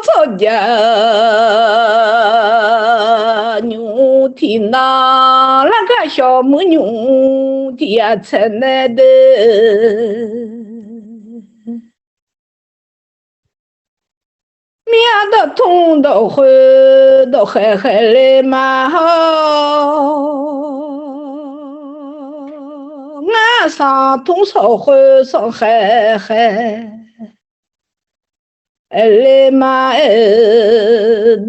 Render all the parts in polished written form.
草家牛蹄那个小母牛蹄呀才来的，面的痛的会都还来嘛好，俺上痛少会上海。来嘛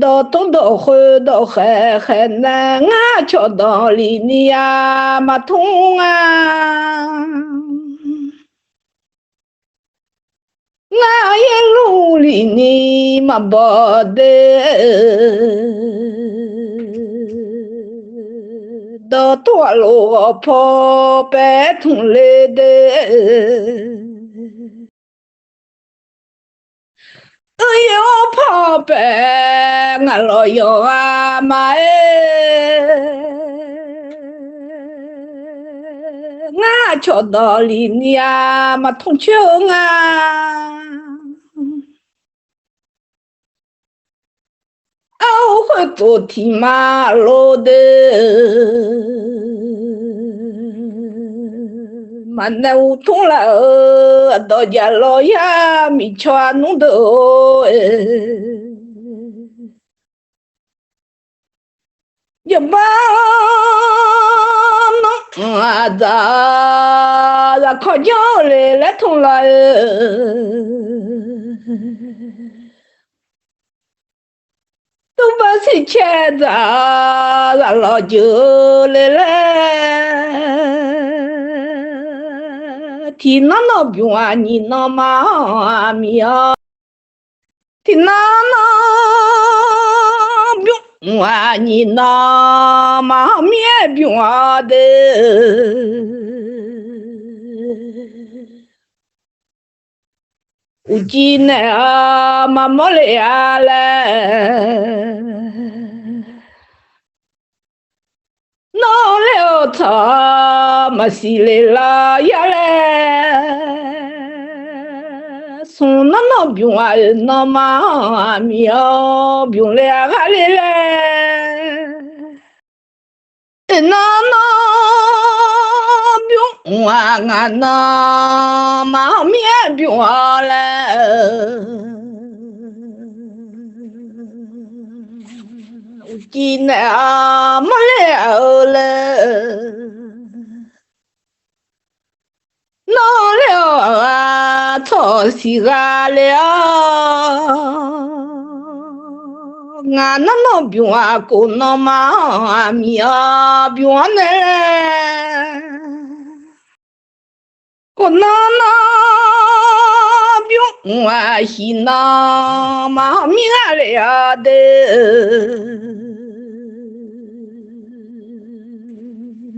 到东到西到海南啊，桥到里你呀嘛痛啊，俺一路里你嘛跑的，到多路跑白通来的。要跑呗，俺老要啊妈哎，俺桥道里你呀嘛通秋啊，我会走天马路的，嘛那我通了，到家老呀米穿弄的一把弄啊咋靠脚来通了都把谁牵着老酒来天那那边啊你那嘛咪啊天那那边啊你那嘛面边的我今年啊妈妈来呀嘞闹了他嘛西来啦呀嘞，送那那边啊那嘛苗边来哈来嘞，那那边啊俺那嘛面边啊嘞。今年没了了，闹了啊，吵起来了，俺那边啊，过那嘛咪啊边呢，过那边啊西那嘛咪了的。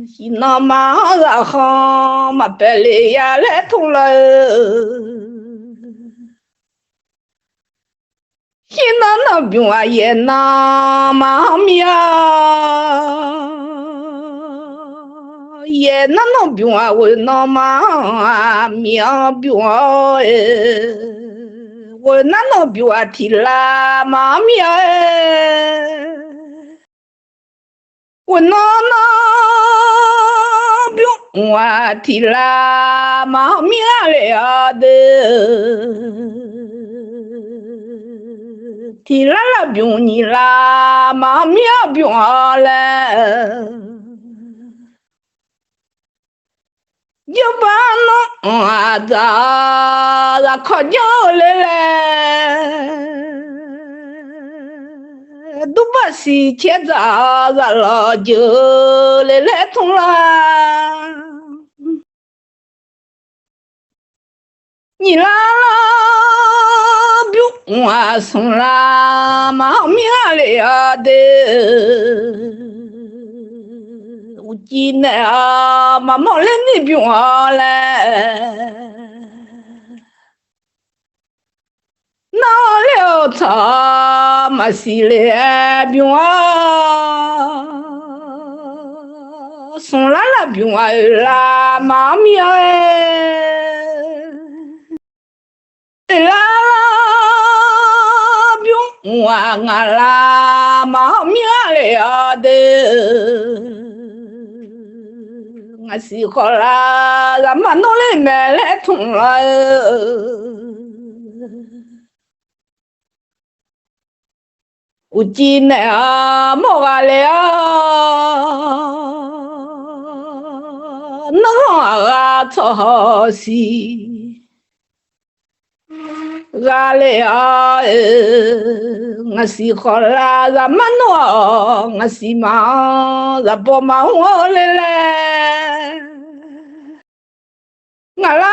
西那嘛然后嘛白来呀来通了，西那边啊也那嘛苗，也那边啊我那嘛苗边哎，我那边啊提拉嘛苗哎。我那边我提拉嘛面了的，提拉那边你拉嘛面边了，一般咋靠脚来了。都把西天咋老酒来通了，你拉边我送啦嘛面了的，我今年啊妈妈来那边来。闹了他嘛西来边啊，送来了边啊啦妈咪哎，啦边我啦嘛面了的，我喜欢啦，咱们努力买来通了。有钱啊，莫啊了，能啊做好事。啊嘞啊，我喜欢啦，咱们诺，我喜忙，咱不忙我嘞嘞，我啦啦，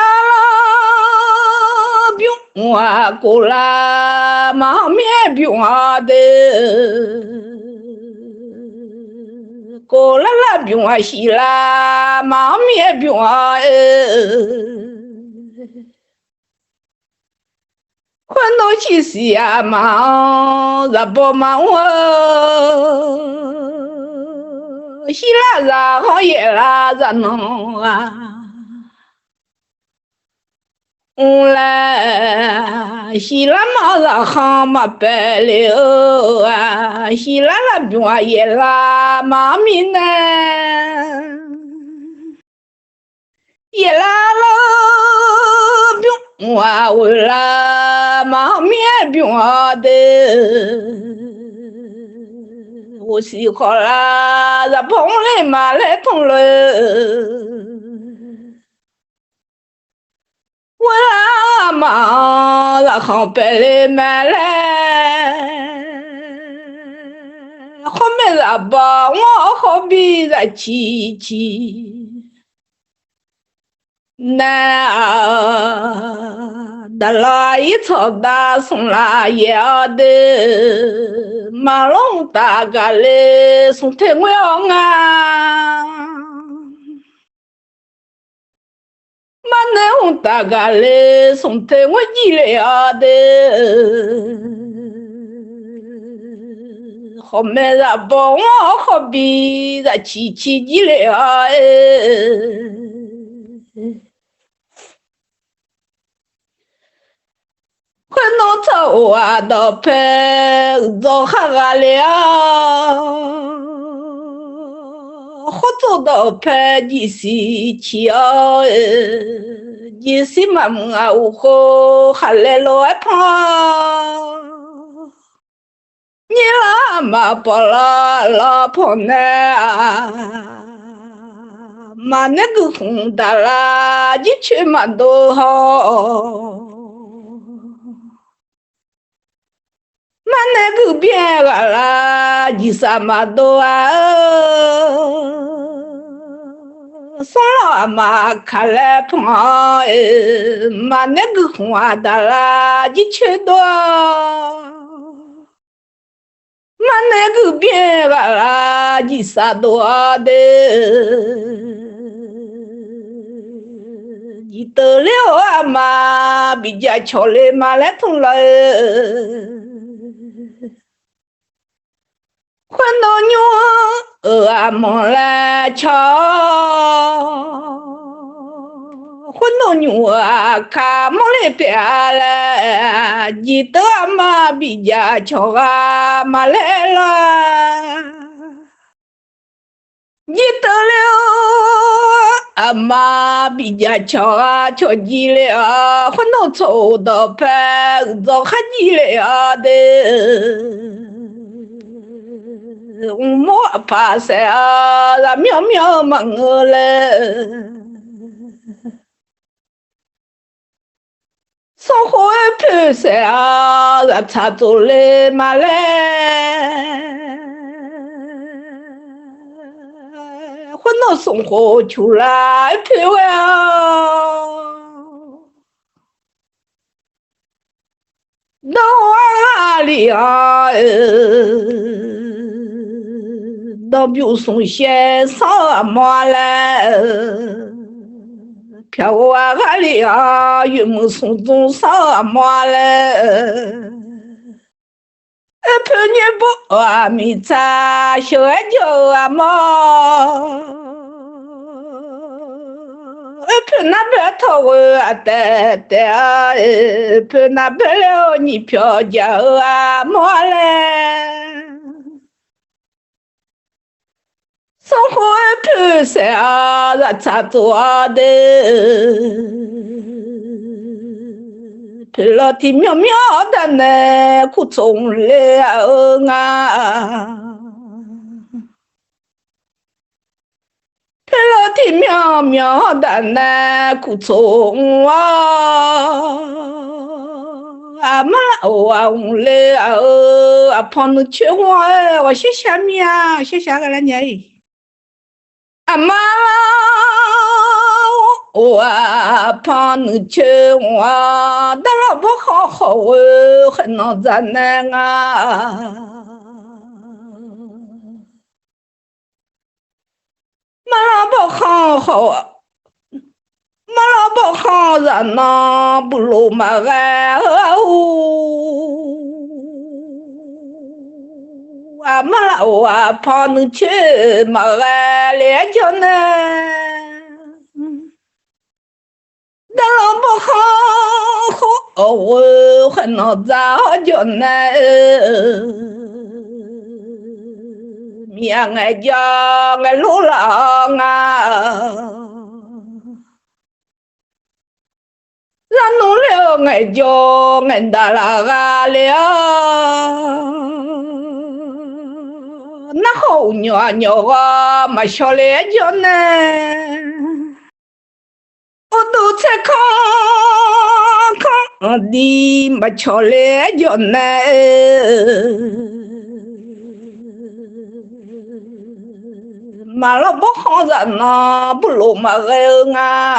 不用我过啦，忙面不用我的，过啦啦不用我洗啦，忙面不用我。混到起时呀忙，日不忙我，西啦啦好夜啦咋弄啊？啦，西啦嘛啦好嘛白了啊，西啦啦比我夜啦嘛咪呢，夜啦啦比我啦嘛咪比我的，我喜欢啦，咱碰来嘛来碰了。我啦嘛啦好白嘞买嘞，后面啦吧我好比在起起，那的啦一草大松啦要的，马龙大个嘞松太我啊。马南大家嘞，送在我家了的，后面那帮我好比那七七了哎，快弄走啊到拍走哈个了。好走到拍你是桥，你是妈妈我好还来来跑，你啦嘛不啦啦跑呢，嘛那个红的啦，你去嘛都好。嘛那个边个啦，你啥嘛都啊，送了嘛看来碰嘛那个花的啦，你去多，嘛那个边个啦，你啥多的，你得了啊嘛，比较巧嘞嘛来通了。混到牛啊忙来瞧，混到牛啊看忙来别来，你得嘛比较巧啊嘛来了，你得了啊嘛比较巧啊巧极了，混到走到拍早还极了的。我莫怕啥啊，喵喵忙我嘞，生活怕啥啊，差走嘞嘛嘞，混到生活出来陪我到哪里啊？到表送先生嘛嘞，飘我哪里啊？有没送中上嘛嘞？陪你不啊米茶，小爱叫啊嘛， peux n'a pas trop à tête, peux n'a pas ni pio dia à moi生活不是啊，差多的，陪了的妙妙的呢，苦从了啊。陪了的妙妙的呢，苦从啊，啊嘛啊我嘞啊，胖子吃我谢谢你啊，谢谢个了你。阿妈，我怕你吃我，但是不好好很难咱那啊。马拉不好好，马拉不好人呐，不如马来啊马拉我怕你吃马来连着呢。但是不好好，我很难找着呢。miệng ngày giờ ngày lũ lợ ngà ra nụ liều ngày giờ ngày đã là gà liều nó hậu nhỏ nhỏ mà cho lẽ cho nè ô tô xe không đi mà cho lẽ cho nè mà nó bốc khó giận nó bù lù mà ghê ngà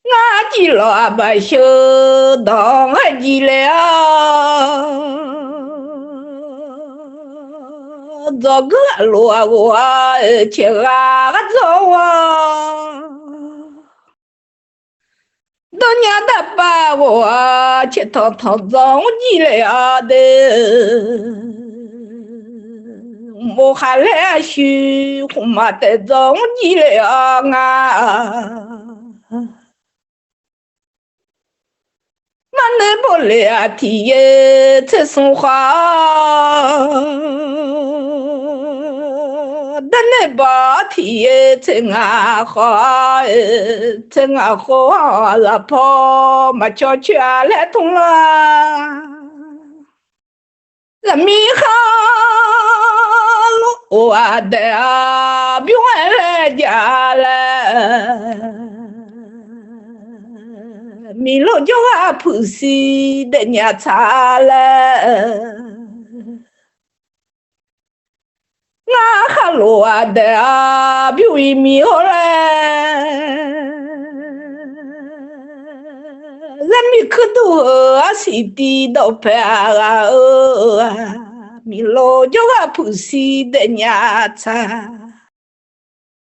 ngà chỉ lo bài sư đón hay gì lẽ do cứ lùa của chị gà gắt dâu đó nhà đạp bà của chị thọ thọ giống gì lẽ mô khá lẽ xứ khủng mà tế giống gì lẽ ngà mà nè bố lẽ thì thế sống khá đá nè bó thì thế ngà khó là phó mà cho chả lẽ thông là mi khá wa da bi wa le ja le mi lo jo a pu si de nya cha le nga kha lo da bi wi mi ho le la mi ku du a si ti do pa mi lo yo a pusi de nyata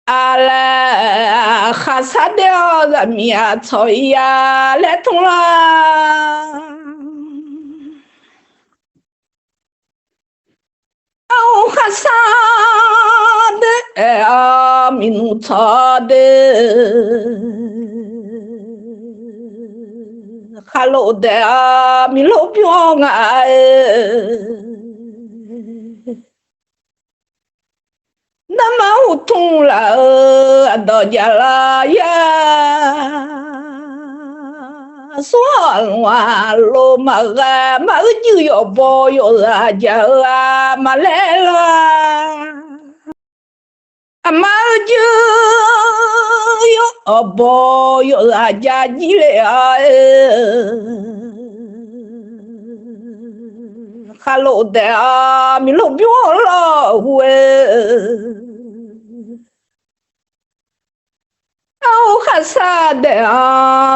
ala khasa de la mia toya le tula au khasa de a minuta de khalo de a mi lo pyo nga nama utung la do jala ya soal wa lo ma ga ma ju yo bo yo la ja ma le la ma ju yo bo yo la ja ji le hello there mi lo bio la we au khasa de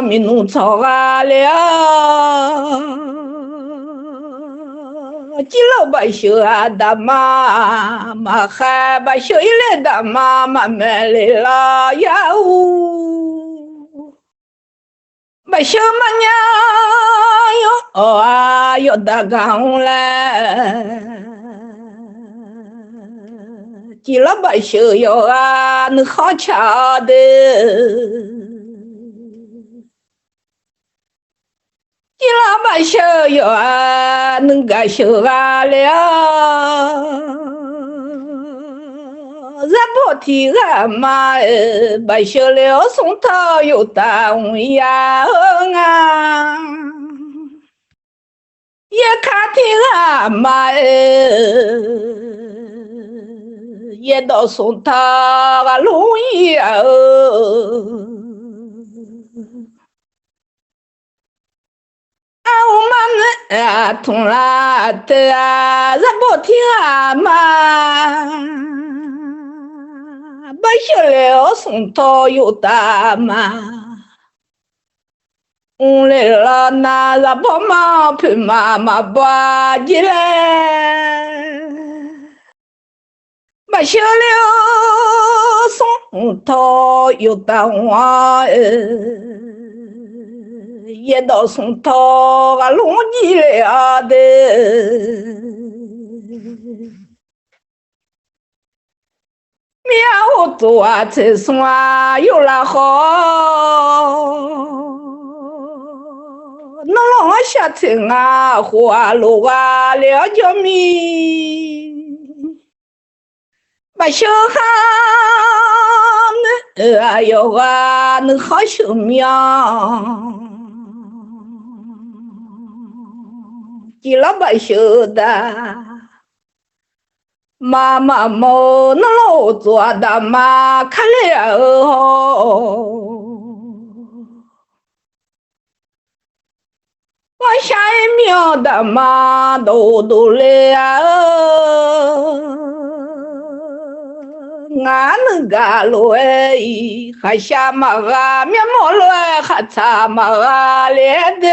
mi nu cho ga le chỉ lo bài sửa đam mà khai bài sửa ile đam mà mẹ le la yau bài sửa mà nha yo da gang la 记了把修要啊，能好巧的。记了把修要啊，能个修啊了。咱不提俺妈把修了送到有单位呀啊。也看听俺妈也到送他个容易啊我们啊同啦的啊，咱不听俺妈，把小了送到有大妈。来了那咱不忙陪妈妈把起来，把小了送到有大娃也到送到个龙脊了的，面我做才算有了好。能让我下听啊，花路啊，了解米，把小孩哎呦啊，能好修命，记了把修的，妈妈么能老做的嘛，看了哦。我下一秒的嘛都来啊，俺那个来还下嘛啊，面膜来还擦嘛啊来的，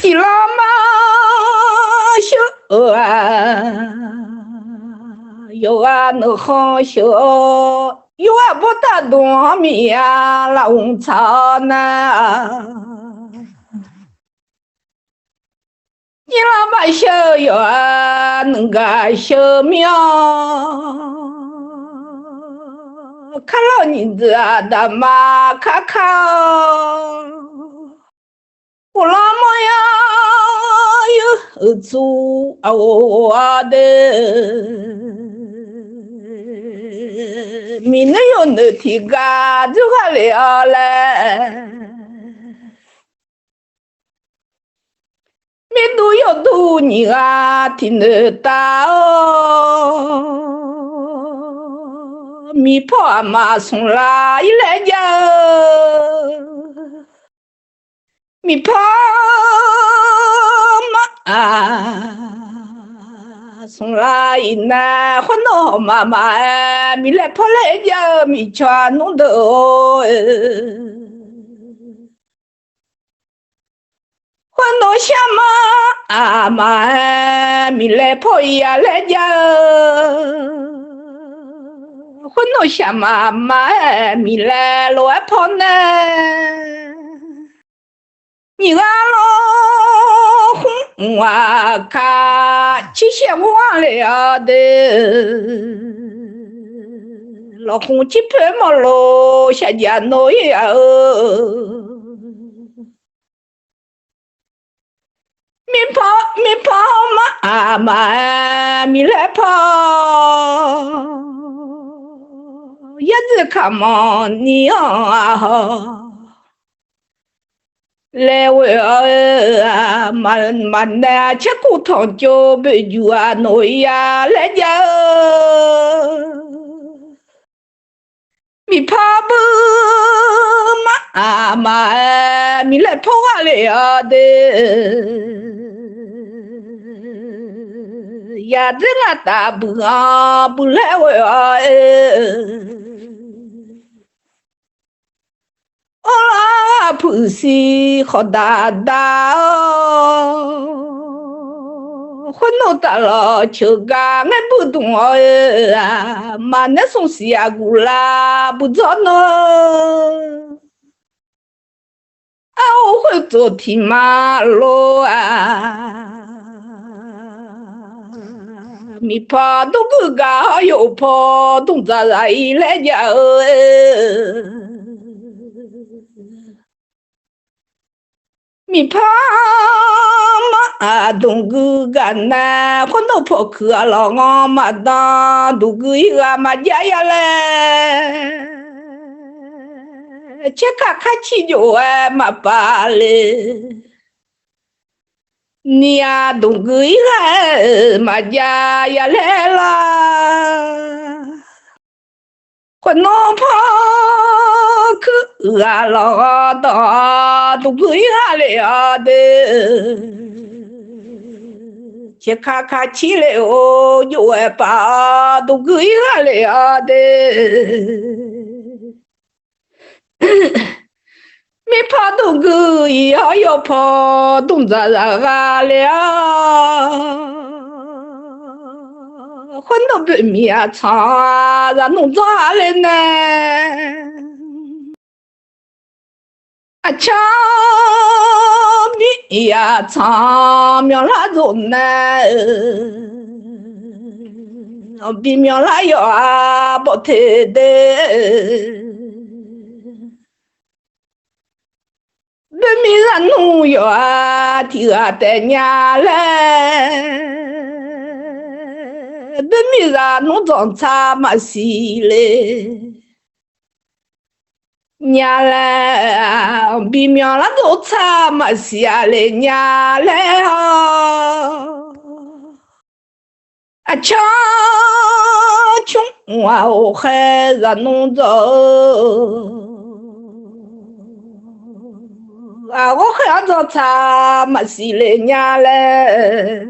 记了嘛修啊，有啊那好修。有啊，不打多米呀，老草呢。你老把小药啊，能个小苗，看老人子啊，大妈看看，我老么呀有做啊我的。明天有那天干就还了嘞，明都有多你啊，听得到哦，米泡阿妈送来一来家，米泡妈。送来一男，欢乐妈妈哎，米来跑来家，米全弄得哦，欢乐下妈阿妈哎，米来跑呀来家，欢乐下妈妈哎，米来乱跑呢，你啊老红啊卡，七仙忘了的，老红七拍毛喽，下家闹呀mi跑嘛嘛咪来跑，叶子看嘛你啊。来喂啊，慢的吃骨头就被猪啊弄呀来家，米跑不嘛米来跑啊了的，呀子那大不不来喂啊。哦啦，普西好大大哦，混弄大了就干俺不懂啊，妈那送西呀古啦不着呢，我会走天马路啊，米怕都不干，又怕东家来来家米怕嘛东个干呐，混到破壳了我嘛当，都个一个嘛家呀嘞。切卡卡起就哎嘛巴嘞，你呀东个一个嘛家呀来啦，我哪怕去啊老大东个一个来啊的，切卡卡起来哦就哎巴东个一个来啊的。没怕东哥也要跑东家啊了，混到北面长啊，让弄咋了呢？啊，墙边呀长苗那种呢，比苗那要啊不太的。本命人农药啊，提啊带伢嘞，本命人农庄茶嘛西嘞，伢嘞，比苗那都茶嘛西啊嘞，伢嘞啊，穷穷啊，我还让农庄。啊，我还要茶嘛西嘞伢嘞，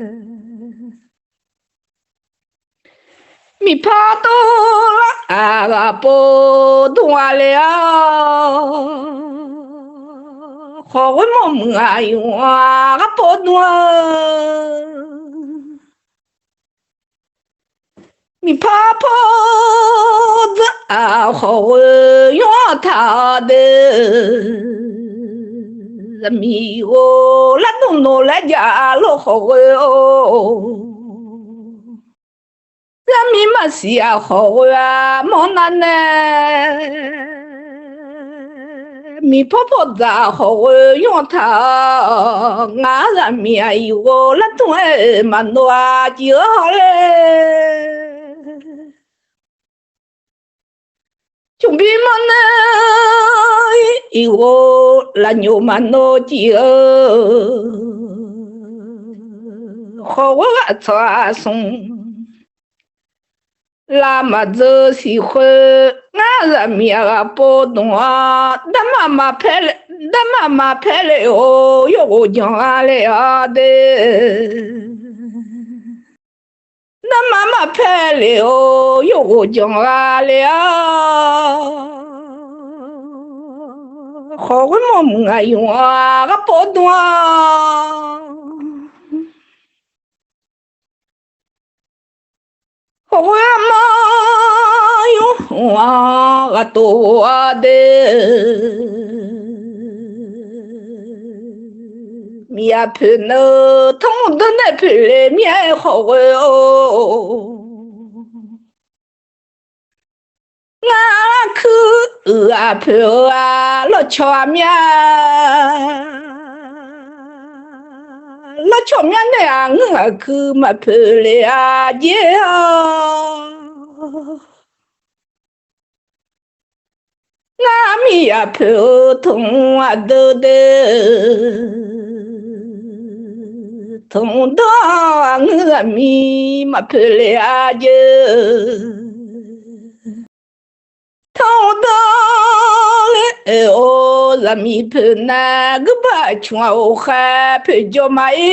米怕多啊个不多了，好我们啊用啊个不多，米怕婆子啊好我用他的。米哦，那东东来家老好哦，那米嘛是呀好呀，莫难呢，米婆婆咋好用它，俺那米呀有那东哎嘛多就好嘞。chuẩn bị mà này yêu là nhiều mà nó chỉ khó quá xóa sung là mà giờ si khơi ngã ra miệng à bố đua đâm mà phê lệ ô yêu nhau à lệ à đê đâm mà phê lệ ô yêu nhau à lệ à khó quá mà ngài yêu à cái bố đua Huama yuwa toa de mia pene tong de ne pele mia howe o nga ku a pe a lo chwa mia lo chwa mia ne a nga ku ma pele a je nga mi a pe tong a de tong do nga mi ma pele a je tong do le o la mi pe na gu ba chwa o kha pe jo mai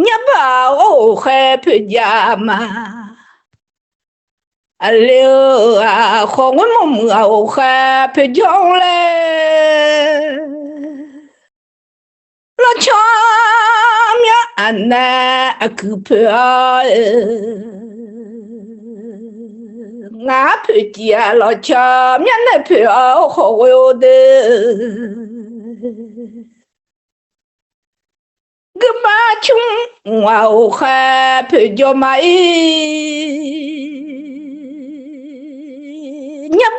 nya ba o kha pe ja ma Aleo a khong mom a o kha pe jong le la cha mya ana a ku pe a 俺陪见老家面那陪好好的，个马穷我还陪着马你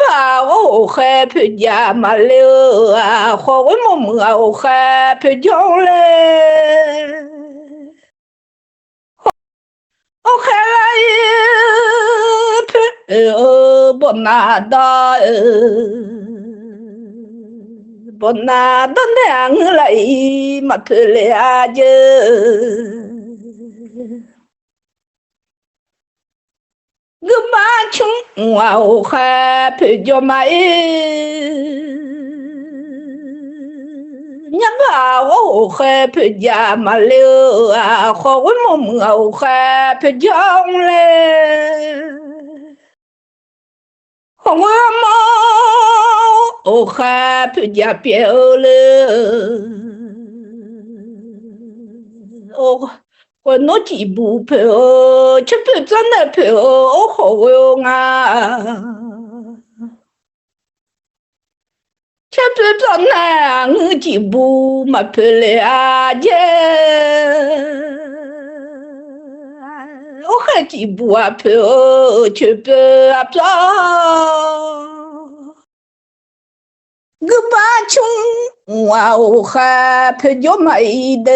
把我还陪见马了啊，和我妈妈我还陪着嘞。我还来不拿到，不拿到两来嘛陪了就，我妈穷我还陪着买，你把我还陪家嘛了啊，和我妈妈我还陪着嘞。我妈我还陪家表了，我弄几步陪哦，吃不真的陪哦，好用啊，吃不真的我几步嘛陪了姐，我还几步啊陪哦，吃不啊不。个把穷我还陪着没的，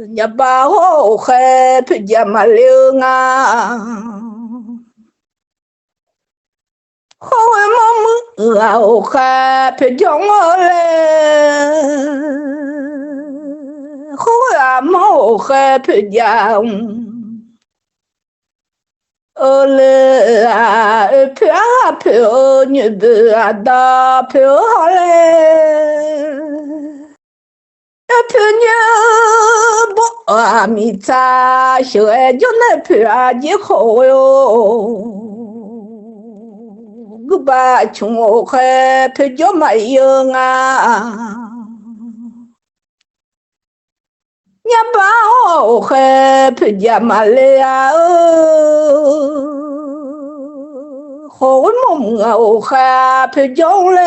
你把我还陪着没了啊，好我妈妈我还陪着我嘞，好我妈我还陪着。嘞啊，陪啊陪哦，你陪啊da陪好嘞，陪你不啊米茶，小爱就那陪啊你好哟，我把穷我还陪着没有啊。你把我还陪家嘛来呀哦，和我妈妈我还陪着嘞，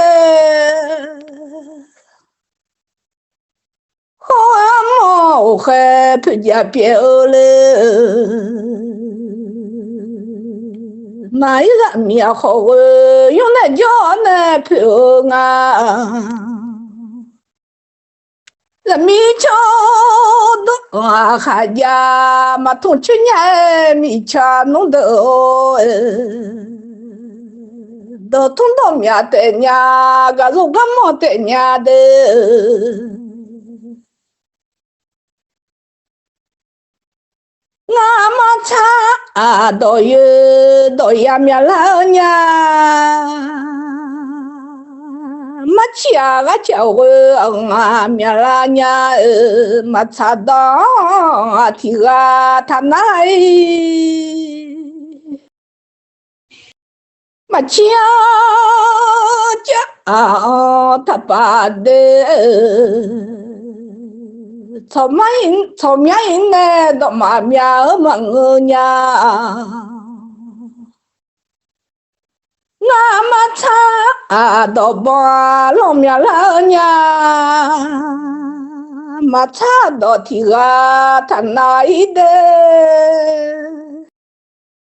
和我妈我还陪家表嘞，买个面好我用那叫那陪啊。人民叫的啊哈呀，嘛同去年米cha弄的哦，都同到面的呀，个肉个毛的呀的，俺嘛cha都有都呀面老呀。嘛家个家伙啊，面啦呀，嘛擦到啊，提个他来，嘛家他把的，草面呢，都嘛面嘛我呀。俺嘛擦到把老面老呀，嘛擦到提个他那一的。